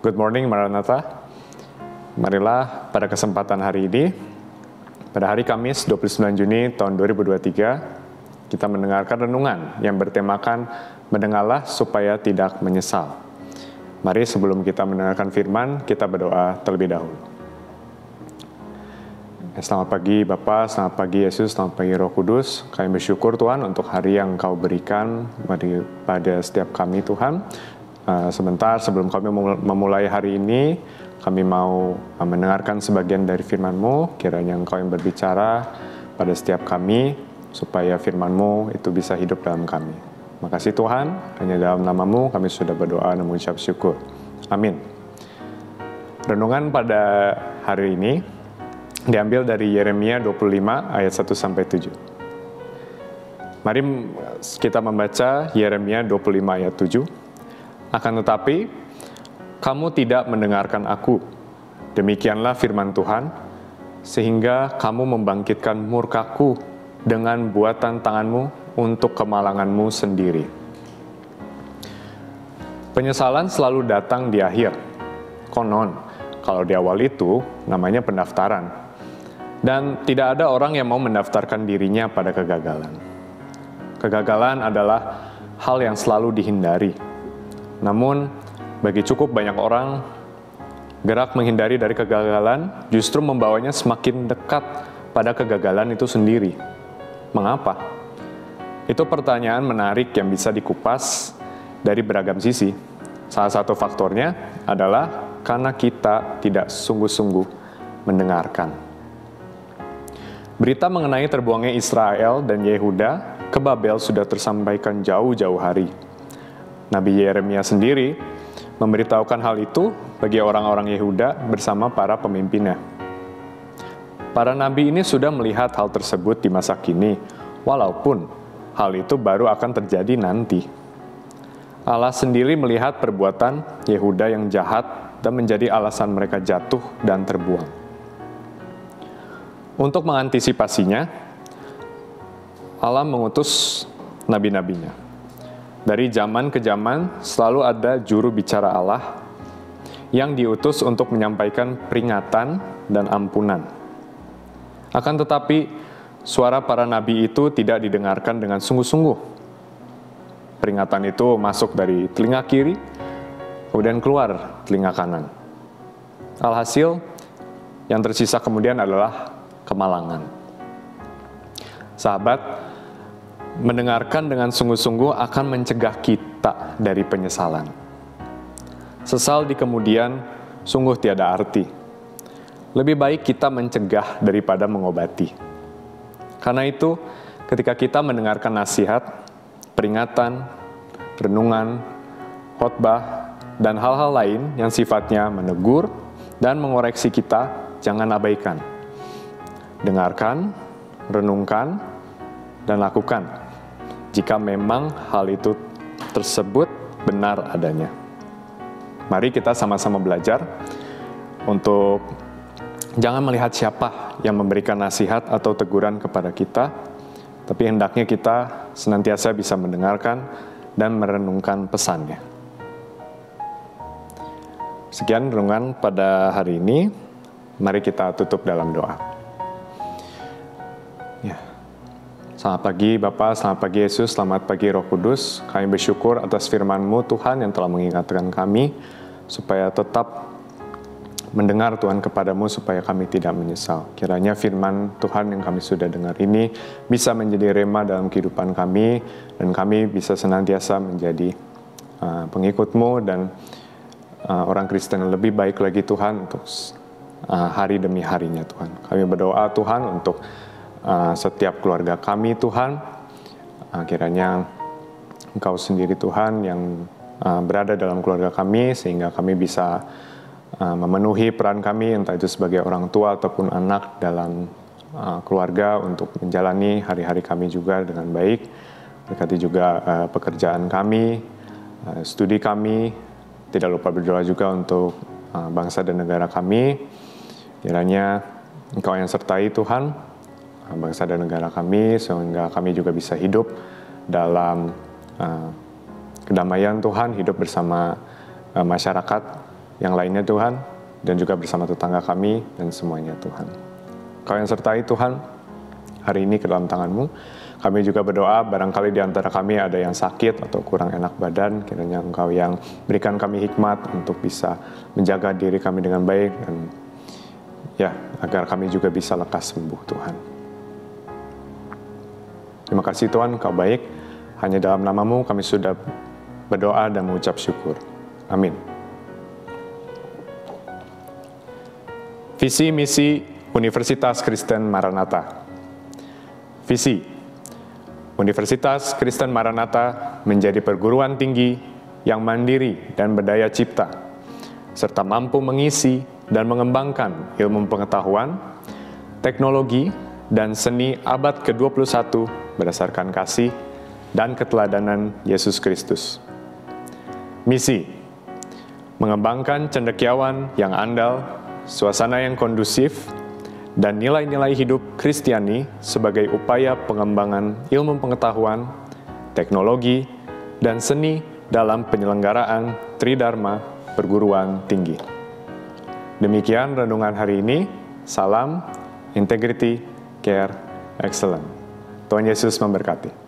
Good morning Maranatha. Marilah pada kesempatan hari ini, pada hari Kamis 29 Juni tahun 2023, kita mendengarkan renungan yang bertemakan mendengarlah supaya tidak menyesal. Mari sebelum kita mendengarkan firman, kita berdoa terlebih dahulu. Selamat pagi Bapa, selamat pagi Yesus, selamat pagi Roh Kudus. Kami bersyukur Tuhan untuk hari yang Engkau berikan pada setiap kami Tuhan. Sebentar sebelum kami memulai hari ini, kami mau mendengarkan sebagian dari firman-Mu, kiranya Engkau yang berbicara pada setiap kami, supaya firman-Mu itu bisa hidup dalam kami. Makasih Tuhan, hanya dalam nama-Mu kami sudah berdoa dan mengucap syukur. Amin. Renungan pada hari ini diambil dari Yeremia 25 ayat 1-7. Mari kita membaca Yeremia 25 ayat 7. Akan tetapi, kamu tidak mendengarkan aku. Demikianlah firman Tuhan, sehingga kamu membangkitkan murkaku dengan buatan tanganmu untuk kemalanganmu sendiri. Penyesalan selalu datang di akhir. Konon, kalau di awal itu namanya pendaftaran. Dan tidak ada orang yang mau mendaftarkan dirinya pada kegagalan. Kegagalan adalah hal yang selalu dihindari. Namun, bagi cukup banyak orang, gerak menghindari dari kegagalan justru membawanya semakin dekat pada kegagalan itu sendiri. Mengapa? Itu pertanyaan menarik yang bisa dikupas dari beragam sisi. Salah satu faktornya adalah karena kita tidak sungguh-sungguh mendengarkan. Berita mengenai terbuangnya Israel dan Yehuda ke Babel sudah tersampaikan jauh-jauh hari. Nabi Yeremia sendiri memberitahukan hal itu bagi orang-orang Yehuda bersama para pemimpinnya. Para nabi ini sudah melihat hal tersebut di masa kini, walaupun hal itu baru akan terjadi nanti. Allah sendiri melihat perbuatan Yehuda yang jahat dan menjadi alasan mereka jatuh dan terbuang. Untuk mengantisipasinya, Allah mengutus nabi-nabinya. Dari zaman ke zaman selalu ada juru bicara Allah yang diutus untuk menyampaikan peringatan dan ampunan. Akan tetapi, suara para nabi itu tidak didengarkan dengan sungguh-sungguh. Peringatan itu masuk dari telinga kiri, kemudian keluar telinga kanan. Alhasil, yang tersisa kemudian adalah kemalangan. Sahabat, mendengarkan dengan sungguh-sungguh akan mencegah kita dari penyesalan. Sesal di kemudian sungguh tiada arti. Lebih baik kita mencegah daripada mengobati. Karena itu, ketika kita mendengarkan nasihat, peringatan, renungan, khotbah, dan hal-hal lain yang sifatnya menegur dan mengoreksi kita, jangan abaikan. Dengarkan, renungkan, dan lakukan jika memang hal itu tersebut benar adanya. Mari kita sama-sama belajar untuk jangan melihat siapa yang memberikan nasihat atau teguran kepada kita, tapi hendaknya kita senantiasa bisa mendengarkan dan merenungkan pesannya. Sekian renungan pada hari ini. Mari kita tutup dalam doa. Selamat pagi Bapa, selamat pagi Yesus, selamat pagi Roh Kudus. Kami bersyukur atas firman-Mu Tuhan yang telah mengingatkan kami supaya tetap mendengar Tuhan kepadamu supaya kami tidak menyesal. Kiranya firman Tuhan yang kami sudah dengar ini bisa menjadi rema dalam kehidupan kami dan kami bisa senantiasa menjadi pengikut-Mu dan orang Kristen yang lebih baik lagi Tuhan untuk hari demi harinya Tuhan. Kami berdoa Tuhan untuk setiap keluarga kami Tuhan, kiranya Engkau sendiri Tuhan yang berada dalam keluarga kami sehingga kami bisa memenuhi peran kami entah itu sebagai orang tua ataupun anak dalam keluarga untuk menjalani hari-hari kami juga dengan baik. Berkati juga pekerjaan kami, studi kami, tidak lupa berdoa juga untuk bangsa dan negara kami. Kiranya Engkau yang sertai Tuhan bangsa dan negara kami, sehingga kami juga bisa hidup dalam kedamaian Tuhan, hidup bersama masyarakat yang lainnya Tuhan, dan juga bersama tetangga kami dan semuanya Tuhan. Kau yang sertai Tuhan, hari ini ke dalam tangan-Mu. Kami juga berdoa, barangkali di antara kami ada yang sakit atau kurang enak badan, kiranya Engkau yang berikan kami hikmat untuk bisa menjaga diri kami dengan baik, dan ya, agar kami juga bisa lekas sembuh Tuhan. Terima kasih Tuhan, Kau baik. Hanya dalam nama-Mu kami sudah berdoa dan mengucap syukur. Amin. Visi misi Universitas Kristen Maranatha. Visi Universitas Kristen Maranatha menjadi perguruan tinggi yang mandiri dan berdaya cipta, serta mampu mengisi dan mengembangkan ilmu pengetahuan, teknologi, dan seni abad ke-21 berdasarkan kasih dan keteladanan Yesus Kristus. Misi: mengembangkan cendekiawan yang andal, suasana yang kondusif, dan nilai-nilai hidup Kristiani sebagai upaya pengembangan ilmu pengetahuan, teknologi, dan seni dalam penyelenggaraan Tridharma Perguruan Tinggi. Demikian renungan hari ini. Salam, integrity, care, excellence. Tuhan Yesus memberkati.